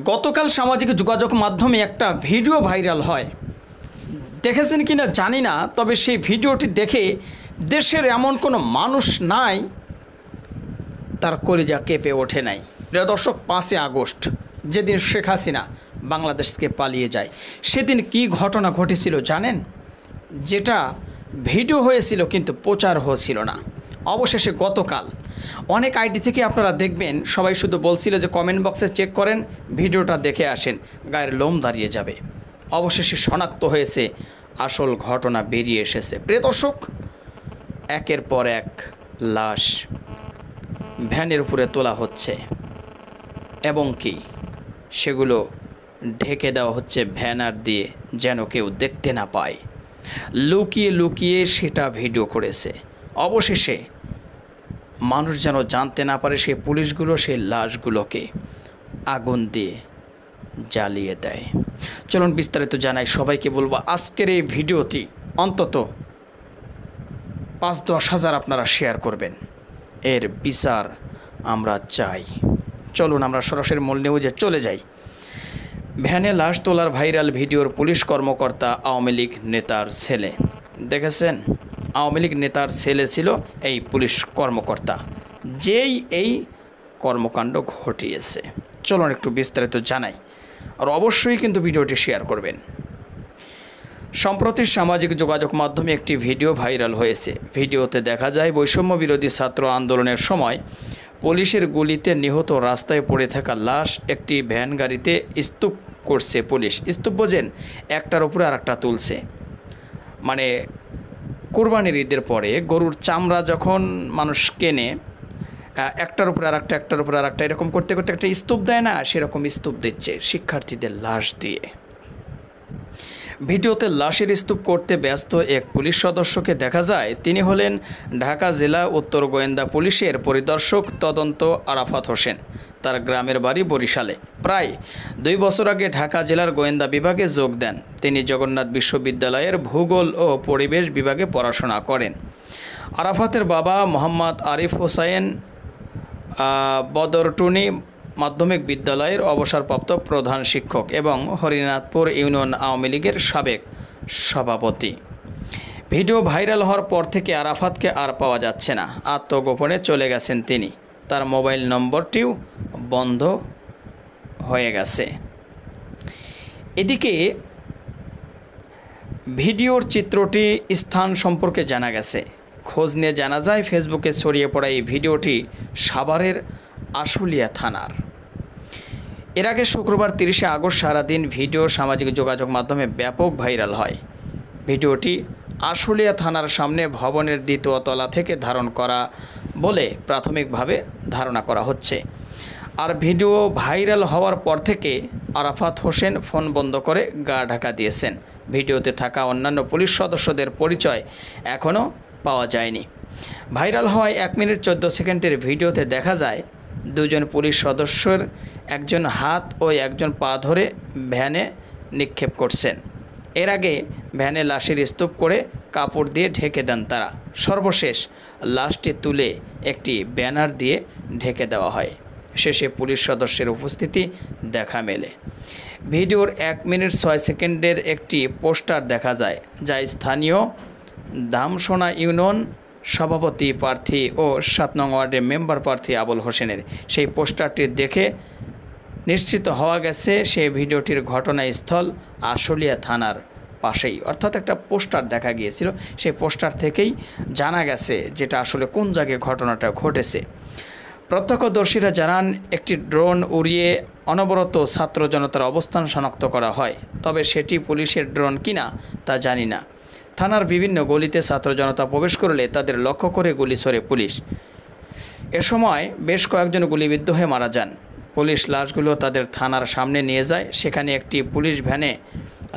গতকাল সামাজিক যোগাযোগ মাধ্যমে একটা ভিডিও ভাইরাল হয়, দেখেছেন কিনা জানি না, তবে সেই ভিডিওটি দেখে দেশের এমন কোনো মানুষ নাই তার কলিজা কেঁপে ওঠে নাই। প্রিয় দর্শক, 5ই আগস্ট যেদিন শেখ হাসিনা বাংলাদেশ থেকে পালিয়ে যায়, সেদিন কি ঘটনা ঘটেছিল জানেন? যেটা ভিডিও হয়েছিল কিন্তু প্রচার হয়েছিল না। অবশেষে গতকাল অনেক আইডি থেকে আপনারা দেখবেন, সবাই শুধু বলছিল যে কমেন্ট বক্সে চেক করেন, ভিডিওটা দেখে আসেন, গায়ের লোম দাঁড়িয়ে যাবে। অবশেষে শনাক্ত হয়েছে, আসল ঘটনা বেরিয়ে এসেছে। প্রিয় দর্শক, একের পর এক লাশ ভ্যানের উপরে তোলা হচ্ছে এবং কি সেগুলো ঢেকে দেওয়া হচ্ছে ব্যানার দিয়ে, যেন কেউ দেখতে না পায়। লুকিয়ে লুকিয়ে সেটা ভিডিও করেছে। অবশেষে মানুষ যেন জানতে না পারে, সেই পুলিশগুলো সেই লাশগুলোকে আগুন দিয়ে জ্বালিয়ে দেয়। চলুন বিস্তারিত জানাই। সবাইকে বলবো আজকের এই ভিডিওটি অন্তত 5-10 হাজার আপনারা শেয়ার করবেন। এর বিচার আমরা চাই। চলুন আমরা সরাসরি মূল নিউজে চলে যাই। ভ্যানে লাশ তোলার ভাইরাল ভিডিওর পুলিশ কর্মকর্তা আওয়ামী লীগ নেতার ছেলে। দেখেছেন, আওয়ামী লীগ নেতার ছেলে ছিল এই পুলিশ কর্মকর্তা, যেই এই কর্মকাণ্ড ঘটিয়েছে। চলুন একটু বিস্তারিত জানাই, আর অবশ্যই কিন্তু ভিডিওটি শেয়ার করবেন। সম্প্রতি সামাজিক যোগাযোগ মাধ্যমে একটি ভিডিও ভাইরাল হয়েছে। ভিডিওতে দেখা যায় বৈষম্য বিরোধী ছাত্র আন্দোলনের সময় পুলিশের গুলিতে নিহত রাস্তায় পড়ে থাকা লাশ একটি ভ্যান গাড়িতে স্তূপ করছে পুলিশ। স্তূপ বোঝেন, একটার উপরে আর একটা তুলছে। মানে কোরবানির ঈদের পরে গরুর চামড়া যখন মানুষ কেনে, একটার উপরে আর একটা, একটার উপরে আর একটা, এরকম করতে করতে একটা স্তূপ দেয় না, সেরকম স্তূপ দিচ্ছে শিক্ষার্থীদের লাশ দিয়ে। ভিডিওতে লাশের স্তূপ করতে ব্যস্ত এক পুলিশ সদস্যকে দেখা যায়। তিনি হলেন ঢাকা জেলা উত্তর গোয়েন্দা পুলিশের পরিদর্শক তদন্ত আরাফাত হোসেন। তার গ্রামের বাড়ি বরিশালে। প্রায় 2 বছর আগে ঢাকা জেলার গোয়েন্দা বিভাগে যোগ দেন তিনি। জগন্নাথ বিশ্ববিদ্যালয়ের ভূগোল ও পরিবেশ বিভাগে পড়াশোনা করেন। আরাফাতের বাবা মোহাম্মদ আরিফ হোসাইন বদরটুনি মাধ্যমিক বিদ্যালয়ের অবসরপ্রাপ্ত প্রধান শিক্ষক এবং হরিনাথপুর ইউনিয়ন আওয়ামী লীগের সাবেক সভাপতি। ভিডিও ভাইরাল হওয়ার পর থেকে আরাফাতকে আর পাওয়া যাচ্ছে না। আত্মগোপনে চলে গেছেন তিনি। তার মোবাইল নম্বরটিও বন্ধ হয়ে গেছে। এদিকে ভিডিওর চিত্রটি স্থান সম্পর্কে জানা গেছে। খোঁজ নিয়ে জানা যায় ফেসবুকে ছড়িয়ে পড়া এই ভিডিওটি সাভারের আশুলিয়া থানার। এর আগে শুক্রবার 30শে আগস্ট সারাদিন ভিডিও সামাজিক যোগাযোগ মাধ্যমে ব্যাপক ভাইরাল হয়। ভিডিওটি আশুলিয়া থানার সামনে ভবনের 2য় তলা থেকে ধারণ করা বলে প্রাথমিকভাবে ধারণা করা হচ্ছে। আর ভিডিও ভাইরাল হওয়ার পর থেকে আরাফাত হোসেন ফোন বন্ধ করে গা ঢাকা দিয়েছেন। ভিডিওতে থাকা অন্যান্য পুলিশ সদস্যদের পরিচয় এখনও পাওয়া যায়নি। ভাইরাল হওয়ায় 1 মিনিট 14 সেকেন্ডের ভিডিওতে দেখা যায় 2 জন পুলিশ সদস্যের একজন হাত ও একজন পা ধরে ভ্যানে নিক্ষেপ করছেন। এর আগে ভ্যানে লাশের স্তূপ করে কাপড় দিয়ে ঢেকে দেন তারা। সর্বশেষ লাশটি তুলে একটি ব্যানার দিয়ে ঢেকে দেওয়া হয়। শেষে পুলিশ সদস্যের উপস্থিতি দেখা মেলে। ভিডিওর 1 মিনিট 6 সেকেন্ডের একটি পোস্টার দেখা যায়, যা স্থানীয় দামসোনা ইউনিয়ন সভাপতি প্রার্থী ও 7 নং ওয়ার্ডের মেম্বার প্রার্থী আবুল হোসেনের। সেই পোস্টারটি দেখে নিশ্চিত হওয়া গেছে সেই ভিডিওটির ঘটনাস্থল আশুলিয়া থানার পাশেই। অর্থাৎ একটা পোস্টার দেখা গিয়েছিল, সেই পোস্টার থেকেই জানা গেছে যেটা আসলে কোন জায়গায় ঘটনাটা ঘটেছে। প্রত্যক্ষদর্শীরা জানান একটি ড্রোন উড়িয়ে অনবরত ছাত্র জনতার অবস্থান শনাক্ত করা হয়, তবে সেটি পুলিশের ড্রোন কিনা তা জানি না। থানার বিভিন্ন গলিতে ছাত্র জনতা প্রবেশ করলে তাদের লক্ষ্য করে গুলি ছোড়ে পুলিশ। এ সময় বেশ কয়েকজন গুলিবিদ্ধ হয়ে মারা যান। পুলিশ লাশগুলো তাদের থানার সামনে নিয়ে যায়। সেখানে একটি পুলিশ ভ্যানে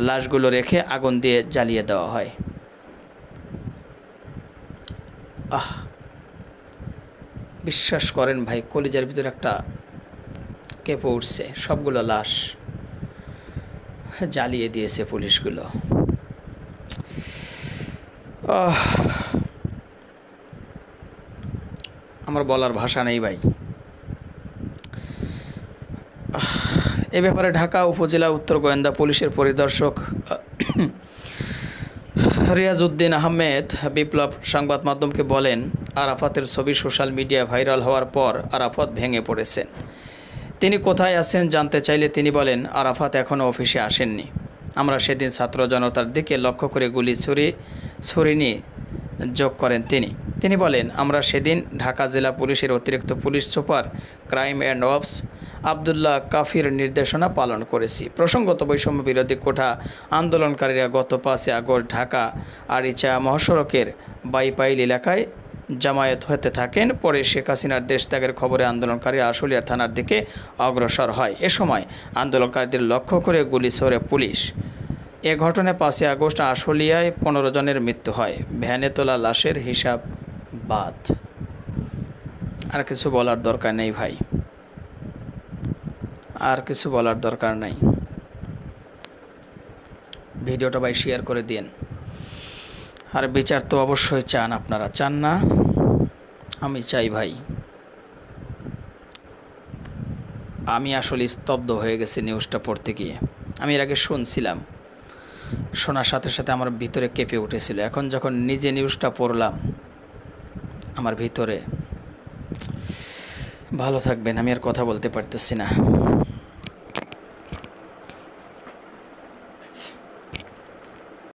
লাশগুলো রেখে আগুন দিয়ে জ্বালিয়ে দেওয়া হয়। বিশ্বাস করেন ভাই, কলিজার ভিতরে একটা কেঁপে উঠছে। সবগুলো লাশ জ্বালিয়ে দিয়েছে পুলিশগুলো। আমার বলার ভাষা নেই ভাই। এ ব্যাপারে ঢাকা উপজেলা উত্তর গোয়েন্দা পুলিশের পরিদর্শক রিয়াজউদ্দিন আহমেদ বিপ্লব সংবাদ মাধ্যমকে বলেন, আরাফাতের ছবি সোশ্যাল মিডিয়ায় ভাইরাল হওয়ার পর আরাফাত ভেঙে পড়েছেন। তিনি কোথায় আছেন জানতে চাইলে তিনি বলেন, আরাফাত এখনও অফিসে আসেননি। আমরা সেদিন ছাত্র জনতার দিকে লক্ষ্য করে গুলি ছুরি যোগ করেন তিনি বলেন, আমরা সেদিন ঢাকা জেলা পুলিশের অতিরিক্ত police super crime and ops Abdullah কাফির নির্দেশনা পালন করেছি। প্রসঙ্গত বৈষম্য বিরোধী কোঠা আন্দোলনকারীরা গত 5 আগস্ট ঢাকা আরিচা মহাসড়কের বাইপাইল এলাকায় জামায়াত হতে থাকেন। পরে শেখ হাসিনার দেশত্যাগের খবরে আন্দোলনকারী আশুলিয়ার থানার দিকে অগ্রসর হয়। এ সময় আন্দোলনকারীদের লক্ষ্য করে গুলি ছোড়ে পুলিশ। এ ঘটনায় 5 আগস্ট আশুলিয়ায় 15 জনের মৃত্যু হয়। ভ্যানে তোলা লাশের হিসাব বাদ। আর কিছু বলার দরকার নেই ভাই, আর কিছু বলার দরকার নাই। ভিডিওটা ভাই শেয়ার করে দিন। আর বিচার তো অবশ্যই চান, আপনারা চান না? আমি চাই ভাই। আমি আসলে স্তব্ধ হয়ে গেছি নিউজটা পড়তে গিয়ে। আমি এর আগে শুনছিলাম, শোনার সাথে সাথে আমার ভিতরে কেঁপে উঠেছিল। এখন যখন নিজে নিউজটা পড়লাম, আমার ভিতরে ভালো থাকবেন, আমি আর কথা বলতে পারতেছি না।